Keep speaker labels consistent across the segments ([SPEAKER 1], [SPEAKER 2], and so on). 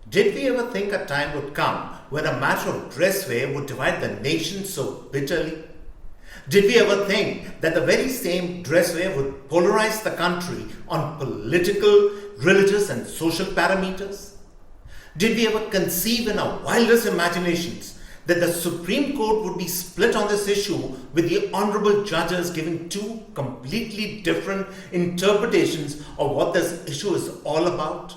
[SPEAKER 1] Did we ever think a time would come when a matter of dress wear would divide the nation so bitterly? Did we ever think that the very same dress wear would polarize the country on political, religious, and social parameters? Did we ever conceive in our wildest imaginations that the Supreme Court would be split on this issue, with the honorable judges giving two completely different interpretations of what this issue is all about?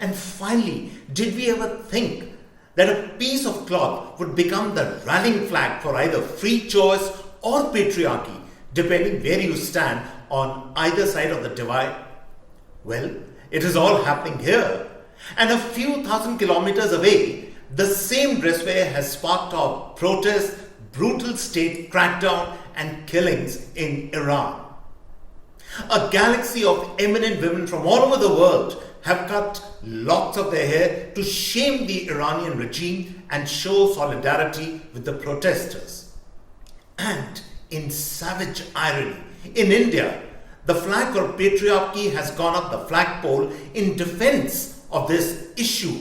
[SPEAKER 1] And finally, did we ever think that a piece of cloth would become the rallying flag for either free choice or patriarchy, depending where you stand on either side of the divide? Well, it is all happening here. And a few thousand kilometers away, the same dress wear has sparked off protests, brutal state crackdown, and killings in Iran. A galaxy of eminent women from all over the world have cut locks of their hair to shame the Iranian regime and show solidarity with the protesters. And in savage irony, in India, the flag for patriarchy has gone up the flagpole in defense of this issue,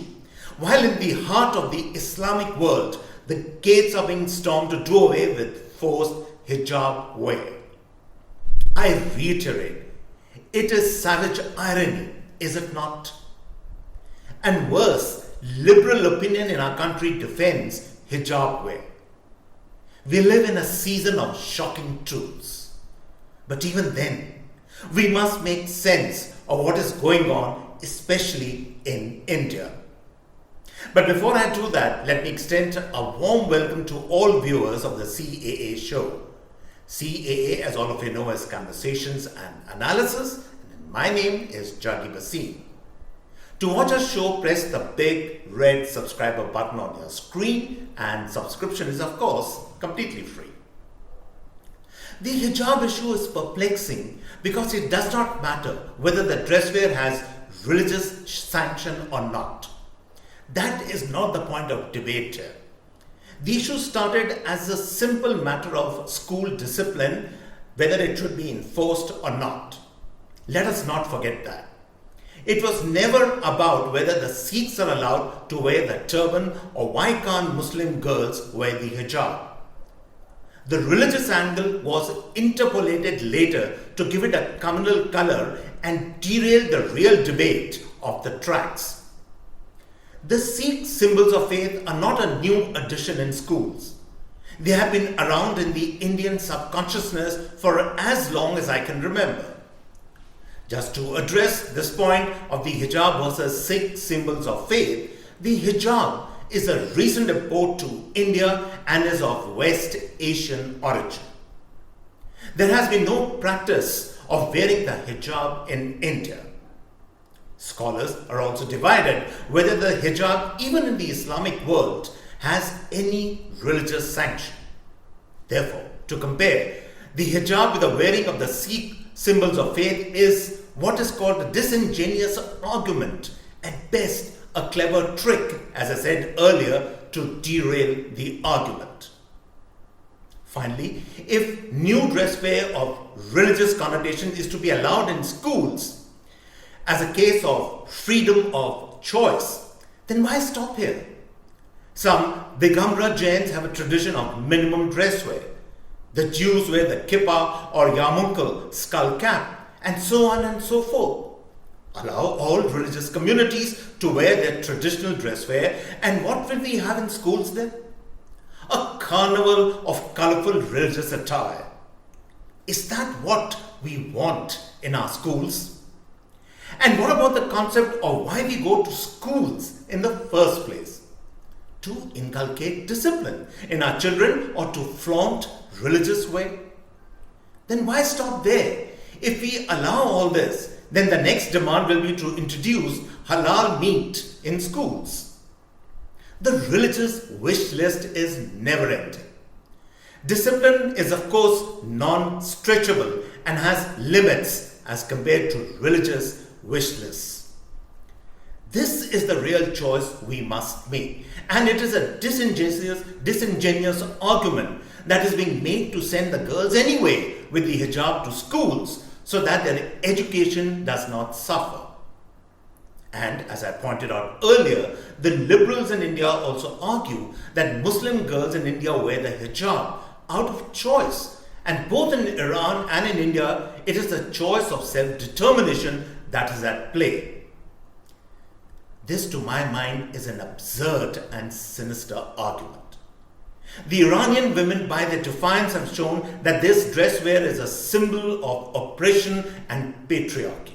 [SPEAKER 1] while in the heart of the Islamic world, the gates are being stormed to do away with forced hijab wear. I reiterate, it is savage irony, is it not? And worse, liberal opinion in our country defends hijab wear. We live in a season of shocking truths. But even then, we must make sense of what is going on, especially in India. But before I do that, let me extend a warm welcome to all viewers of the CAA show. CAA, as all of you know, is Conversations and Analysis. And my name is Juggi Bhasin. To watch our show, press the big red subscriber button on your screen, and subscription is, of course, completely free. The hijab issue is perplexing because it does not matter whether the dress wear has religious sanction or not. That is not the point of debate here. The issue started as a simple matter of school discipline, whether it should be enforced or not. Let us not forget that. It was never about whether the Sikhs are allowed to wear the turban or why can't Muslim girls wear the hijab. The religious angle was interpolated later to give it a communal color and derail the real debate of the tracks. The Sikh symbols of faith are not a new addition in schools. They have been around in the Indian subconsciousness for as long as I can remember. Just to address this point of the hijab versus Sikh symbols of faith, the hijab is a recent import to India and is of West Asian origin. There has been no practice of wearing the hijab in India. Scholars are also divided whether the hijab, even in the Islamic world, has any religious sanction. Therefore, to compare, the hijab with the wearing of the Sikh symbols of faith is what is called a disingenuous argument, at best a clever trick, as I said earlier, to derail the argument. Finally, if new dress wear of religious connotation is to be allowed in schools as a case of freedom of choice, then why stop here? Some Digamra Jains have a tradition of minimum dress wear. The Jews wear the kippah or yarmulke skull cap, and so on and so forth. Allow all religious communities to wear their traditional dress wear, and what will we have in schools then? A carnival of colorful religious attire. Is that what we want in our schools? And what about the concept of why we go to schools in the first place? To inculcate discipline in our children or to flaunt religious way? Then why stop there? If we allow all this, then the next demand will be to introduce halal meat in schools. The religious wish list is never ending. Discipline is, of course, non-stretchable and has limits as compared to religious wish lists. This is the real choice we must make, and it is a disingenuous argument that is being made to send the girls anyway with the hijab to schools so that their education does not suffer. And as I pointed out earlier, the liberals in India also argue that Muslim girls in India wear the hijab out of choice. And both in Iran and in India, it is the choice of self-determination that is at play. This, to my mind, is an absurd and sinister argument. The Iranian women, by their defiance, have shown that this dress wear is a symbol of oppression and patriarchy.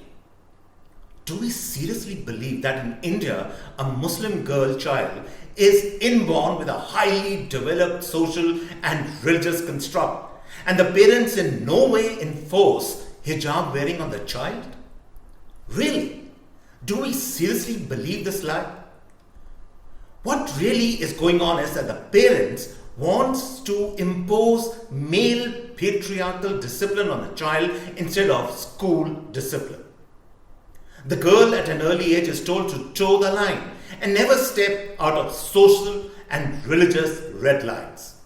[SPEAKER 1] Do we seriously believe that in India, a Muslim girl child is inborn with a highly developed social and religious construct, and the parents in no way enforce hijab wearing on the child? Really? Do we seriously believe this lie? What really is going on is that the parents wants to impose male patriarchal discipline on the child instead of school discipline. The girl at an early age is told to toe the line and never step out of social and religious red lines.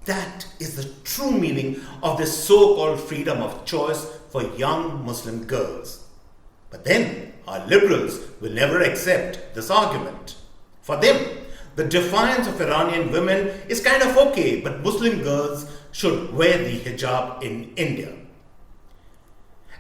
[SPEAKER 1] That is the true meaning of this so-called freedom of choice for young Muslim girls. But then our liberals will never accept this argument. For them, the defiance of Iranian women is kind of okay, but Muslim girls should wear the hijab in India.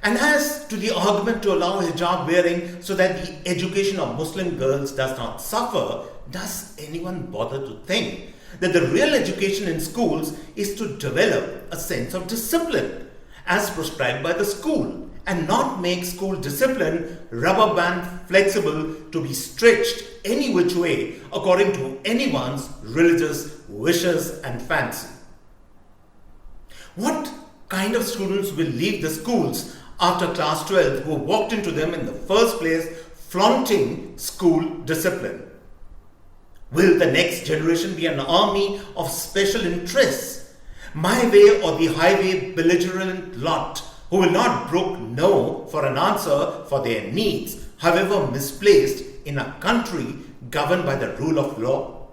[SPEAKER 1] And as to the argument to allow hijab wearing so that the education of Muslim girls does not suffer, does anyone bother to think that the real education in schools is to develop a sense of discipline as prescribed by the school, and not make school discipline rubber band flexible to be stretched any which way according to anyone's religious wishes and fancy? What kind of students will leave the schools after class 12 who walked into them in the first place flaunting school discipline? Will the next generation be an army of special interests, my way or the highway belligerent lot, who will not brook no for an answer for their needs, however misplaced, in a country governed by the rule of law?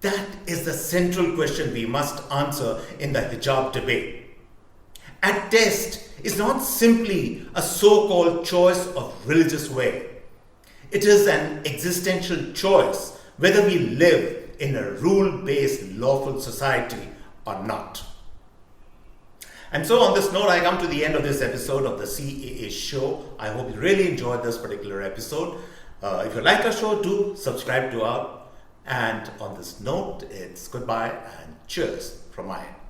[SPEAKER 1] That is the central question we must answer in the hijab debate. At test is not simply a so-called choice of religious wear. It is an existential choice whether we live in a rule-based lawful society or not. And so on this note, I come to the end of this episode of the CAA show. I hope you really enjoyed this particular episode. If you like our show, do subscribe to our. And on this note, it's goodbye and cheers from my end.